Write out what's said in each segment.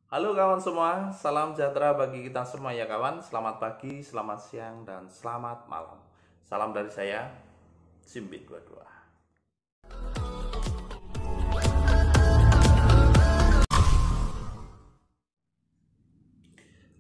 Halo kawan semua, salam sejahtera bagi kita semua ya kawan. Selamat pagi, selamat siang, dan selamat malam. Salam dari saya, Simbit 22.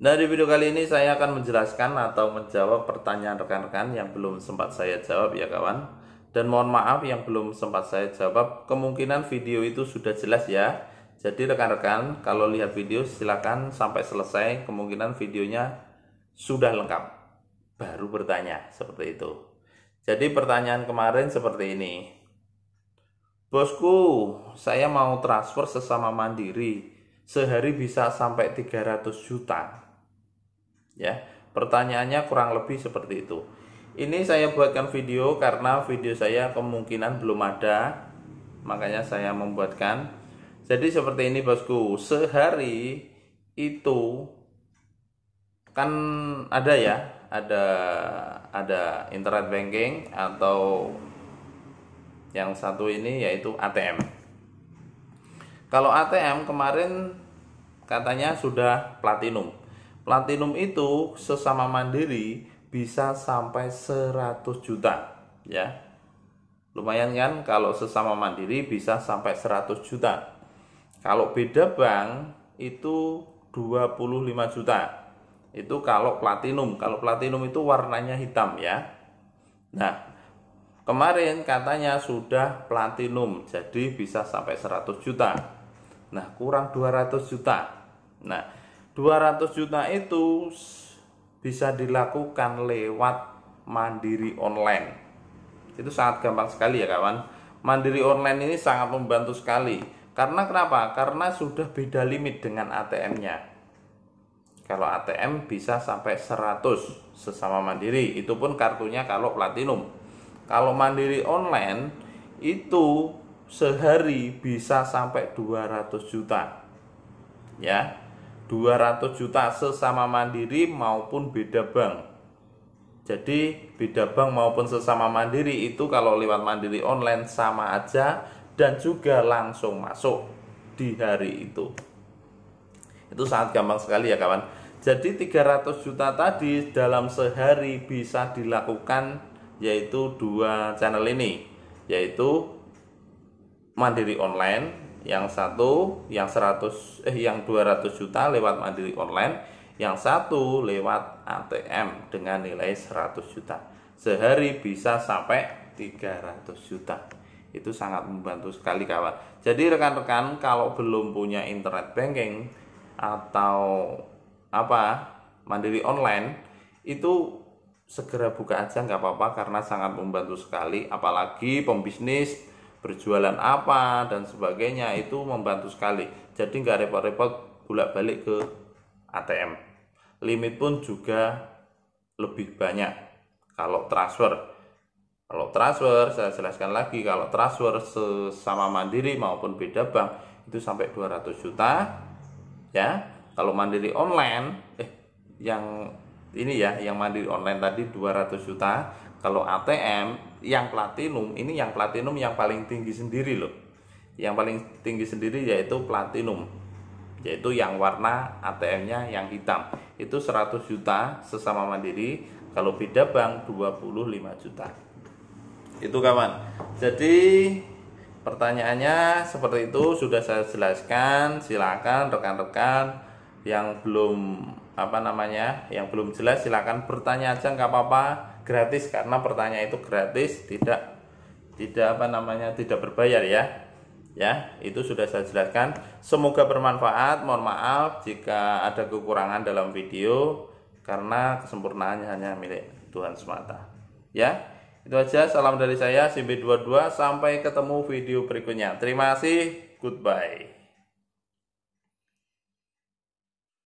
Nah, di video kali ini saya akan menjelaskan atau menjawab pertanyaan rekan-rekan yang belum sempat saya jawab ya kawan. Dan mohon maaf yang belum sempat saya jawab, kemungkinan video itu sudah jelas ya. Jadi rekan-rekan kalau lihat video silakan sampai selesai, kemungkinan videonya sudah lengkap. Baru bertanya seperti itu. Jadi pertanyaan kemarin seperti ini. Bosku, saya mau transfer sesama mandiri. Sehari bisa sampai 300 juta. Ya, pertanyaannya kurang lebih seperti itu. Ini saya buatkan video karena video saya kemungkinan belum ada, makanya saya membuatkan. Jadi seperti ini bosku, sehari itu kan ada ya, ada internet banking atau yang satu ini yaitu ATM. Kalau ATM kemarin katanya sudah platinum. Platinum itu sesama mandiri bisa sampai 100 juta ya. Lumayan kan kalau sesama mandiri bisa sampai 100 juta. Kalau beda bank itu 25 juta. Itu kalau platinum. Kalau platinum itu warnanya hitam ya. Nah, kemarin katanya sudah platinum jadi bisa sampai 100 juta. Nah, kurang 200 juta. Nah, 200 juta itu bisa dilakukan lewat mandiri online. Itu sangat gampang sekali ya kawan. Mandiri online ini sangat membantu sekali. Karena kenapa? Karena sudah beda limit dengan ATM-nya. Kalau ATM bisa sampai 100 sesama mandiri. Itu pun kartunya kalau platinum. Kalau mandiri online itu sehari bisa sampai 200 juta. Ya. 200 juta sesama mandiri maupun beda bank. Jadi beda bank maupun sesama mandiri itu kalau lewat mandiri online sama aja dan juga langsung masuk di hari itu. Itu sangat gampang sekali ya kawan. Jadi 300 juta tadi dalam sehari bisa dilakukan yaitu dua channel ini, yaitu mandiri online. Yang satu yang 200 juta lewat mandiri online, yang satu lewat ATM dengan nilai 100 juta. Sehari bisa sampai 300 juta. Itu sangat membantu sekali kawan. Jadi rekan-rekan kalau belum punya internet banking atau mandiri online, itu segera buka aja nggak apa-apa karena sangat membantu sekali. Apalagi pembisnis berjualan apa dan sebagainya itu membantu sekali. Jadi nggak repot-repot bolak-balik ke ATM. Limit pun juga lebih banyak kalau transfer. Kalau transfer saya jelaskan lagi, kalau transfer sesama mandiri maupun beda bank itu sampai 200 juta ya. Kalau mandiri online yang ini ya, yang mandiri online tadi 200 juta. Kalau ATM yang platinum, ini yang platinum yang paling tinggi sendiri loh. Yang paling tinggi sendiri yaitu platinum, yaitu yang warna ATM-nya yang hitam. Itu 100 juta sesama mandiri, kalau beda bank 25 juta. Itu kawan. Jadi pertanyaannya seperti itu sudah saya jelaskan. Silakan rekan-rekan yang belum yang belum jelas silakan bertanya aja nggak apa-apa, gratis karena pertanyaan itu gratis, tidak berbayar ya. Ya, itu sudah saya jelaskan. Semoga bermanfaat. Mohon maaf jika ada kekurangan dalam video karena kesempurnaannya hanya milik Tuhan semata. Ya, itu aja. Salam dari saya Simbit 22. Sampai ketemu video berikutnya. Terima kasih. Goodbye.